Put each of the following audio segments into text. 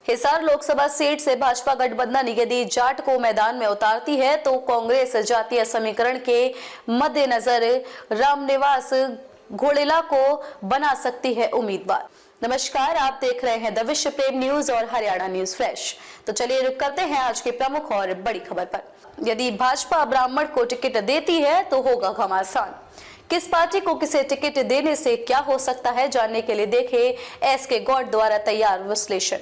Hisar Lok Sabha seat से भाजपा गठबंधन यदि जाट को मैदान में उतारती है तो कांग्रेस जातीय समीकरण के मद्देनजर रामनिवास घोड़ेला को बना सकती है उम्मीदवार। नमस्कार, आप देख रहे हैं द विश्व प्रेम न्यूज और हरियाणा न्यूज फ्रेश। तो चलिए रुक करते हैं आज की प्रमुख और बड़ी खबर पर। यदि भाजपा ब्राह्मण को टिकट देती है तो होगा घमासान। किस पार्टी को किसे टिकट देने से क्या हो सकता है, जानने के लिए देखें एसके गौड़ द्वारा तैयार विश्लेषण।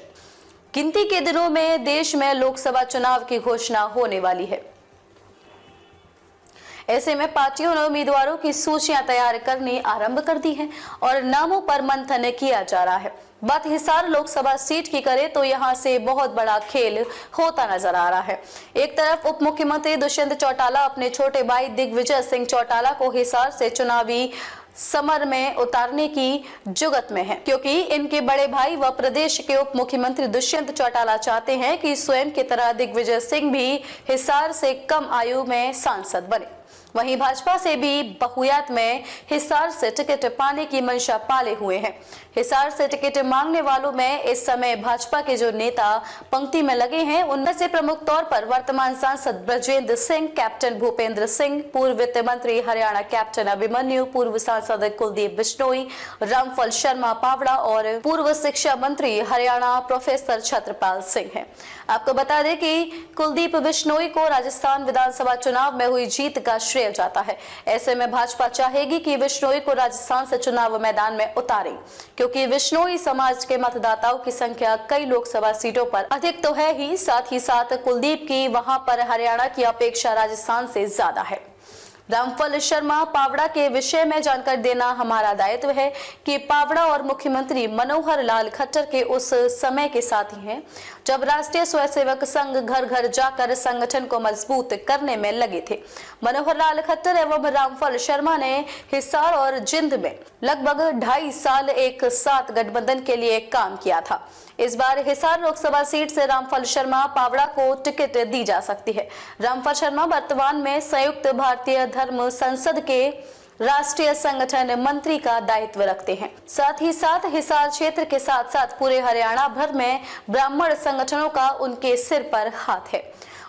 गिनती के दिनों में देश में लोकसभा चुनाव की घोषणा होने वाली है। ऐसे में पार्टियों ने उम्मीदवारों की सूचियां तैयार करनी आरंभ कर दी है और नामों पर मंथन किया जा रहा है। बात हिसार लोकसभा सीट की करें तो यहां से बहुत बड़ा खेल होता नजर आ रहा है। एक तरफ उप मुख्यमंत्री दुष्यंत चौटाला अपने छोटे भाई दिग्विजय सिंह चौटाला को हिसार से चुनावी समर में उतारने की जुगत में है, क्योंकि इनके बड़े भाई व प्रदेश के उप मुख्यमंत्री दुष्यंत चौटाला चाहते हैं कि स्वयं की तरह दिग्विजय सिंह भी हिसार से कम आयु में सांसद बने। वहीं भाजपा से भी बहुयात में हिसार से टिकट पाने की मंशा पाले हुए हैं। हिसार से टिकट मांगने वालों में इस समय भाजपा के जो नेता पंक्ति में लगे हैं उनमें से प्रमुख तौर पर वर्तमान सांसद ब्रजेंद्र सिंह, कैप्टन भूपेंद्र सिंह, पूर्व वित्त मंत्री हरियाणा कैप्टन अभिमन्यु, पूर्व सांसद कुलदीप बिश्नोई, रामफल शर्मा पावड़ा और पूर्व शिक्षा मंत्री हरियाणा प्रोफेसर छत्रपाल सिंह है। आपको बता दें कि कुलदीप बिश्नोई को राजस्थान विधानसभा चुनाव में हुई जीत का श्रेय जाता है। ऐसे में भाजपा चाहेगी कि बिश्नोई को राजस्थान से चुनाव मैदान में उतारें, क्योंकि बिश्नोई समाज के मतदाताओं की संख्या कई लोकसभा सीटों पर अधिक तो है ही, साथ ही साथ कुलदीप की वहां पर हरियाणा की अपेक्षा राजस्थान से ज्यादा है। रामफल शर्मा पावड़ा के विषय में जानकारी देना हमारा दायित्व है कि पावड़ा और मुख्यमंत्री मनोहर लाल खट्टर के उस समय के साथी हैं जब राष्ट्रीय स्वयंसेवक संघ घर घर जाकर संगठन को मजबूत करने में लगे थे। मनोहर लाल खट्टर एवं रामफल शर्मा ने हिसार और जिंद में लगभग 2.5 साल एक साथ गठबंधन के लिए काम किया था। इस बार हिसार लोकसभा सीट से रामफल शर्मा पावड़ा को टिकट दी जा सकती है। रामफल शर्मा वर्तमान में संयुक्त भारतीय धर्म संसद के राष्ट्रीय संगठन मंत्री का दायित्व रखते हैं। साथ ही साथ हिसार क्षेत्र के साथ साथ पूरे हरियाणा भर में ब्राह्मण संगठनों का उनके सिर पर हाथ है।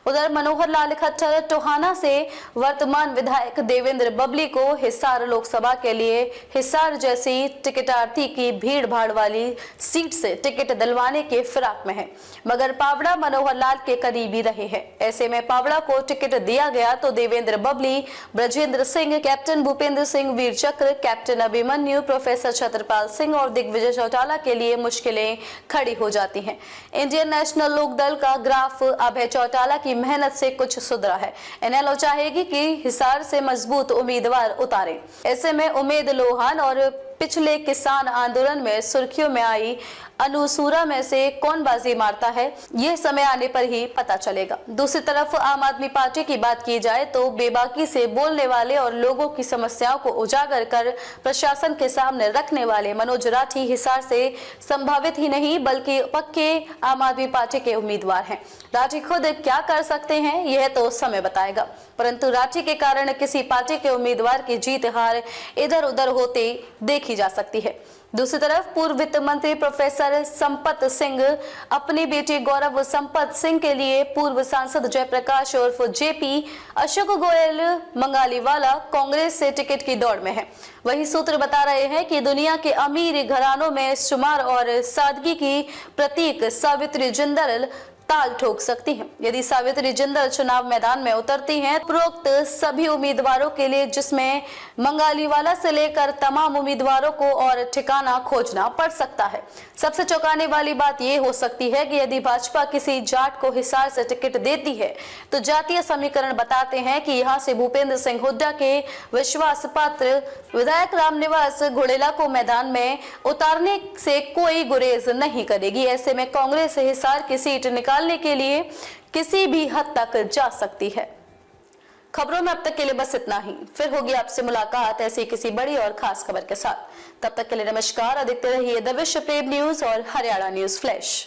उधर मनोहर लाल खट्टर टोहाना से वर्तमान विधायक देवेंद्र बबली को हिसार लोकसभा के लिए हिसार जैसी टिकटार्थी की भीड़ भाड़ वाली सीट से टिकट दिलवाने के फिराक में है, मगर पावड़ा मनोहर लाल के करीबी रहे हैं। ऐसे में पावड़ा को टिकट दिया गया तो देवेंद्र बबली, ब्रजेंद्र सिंह, कैप्टन भूपेंद्र सिंह वीर चक्र, कैप्टन अभिमन्यु, प्रोफेसर छत्रपाल सिंह और दिग्विजय चौटाला के लिए मुश्किलें खड़ी हो जाती हैं। इंडियन नेशनल लोकदल का ग्राफ अभय चौटाला की मेहनत से कुछ सुधरा है। इनेलो चाहेगी कि हिसार से मजबूत उम्मीदवार उतारे। ऐसे में उमेद लोहान और पिछले किसान आंदोलन में सुर्खियों में आई अनुसूरा में से कौन बाजी मारता है, यह समय आने पर ही पता चलेगा। दूसरी तरफ आम आदमी पार्टी की बात की जाए तो बेबाकी से बोलने वाले और लोगों की समस्याओं को उजागर कर प्रशासन के सामने रखने वाले मनोज राठी हिसार से संभावित ही नहीं बल्कि पक्के आम आदमी पार्टी के उम्मीदवार हैं। राठी खुद क्या कर सकते हैं यह तो समय बताएगा, परंतु राठी के कारण किसी पार्टी के उम्मीदवार की जीत हार इधर उधर होते देखी जा सकती है। दूसरी तरफ पूर्व वित्त मंत्री प्रोफेसर संपत सिंह अपनी बेटी गौरव संपत सिंह के लिए पूर्व सांसद जयप्रकाश उर्फ जेपी, अशोक गोयल मंगालीवाला कांग्रेस से टिकट की दौड़ में है। वही सूत्र बता रहे हैं कि दुनिया के अमीर घरानों में शुमार और सादगी की प्रतीक सावित्री जिंदल ताल ठोक सकती हैं। यदि सावित्री जिंदल चुनाव मैदान में उतरती हैं, उपरोक्त सभी उम्मीदवारों के लिए जिसमें मंगालीवाला से लेकर तमाम उम्मीदवारों को और ठिकाना खोजना पड़ सकता है। सबसे चौंकाने वाली बात यह हो सकती है कि यदि भाजपा किसी जाट को हिसार से टिकट देती है तो जातीय समीकरण बताते हैं कि यहाँ से भूपेंद्र सिंह हुड्डा के विश्वास पात्र विधायक रामनिवास घोड़ेला को मैदान में उतारने से कोई गुरेज नहीं करेगी। ऐसे में कांग्रेस हिसार की सीट निकालने के लिए किसी भी हद तक जा सकती है। खबरों में अब तक के लिए बस इतना ही। फिर होगी आपसे मुलाकात ऐसी किसी बड़ी और खास खबर के साथ। तब तक के लिए नमस्कार और देखते रहिए द विश्व प्रेम न्यूज और हरियाणा न्यूज फ्लैश।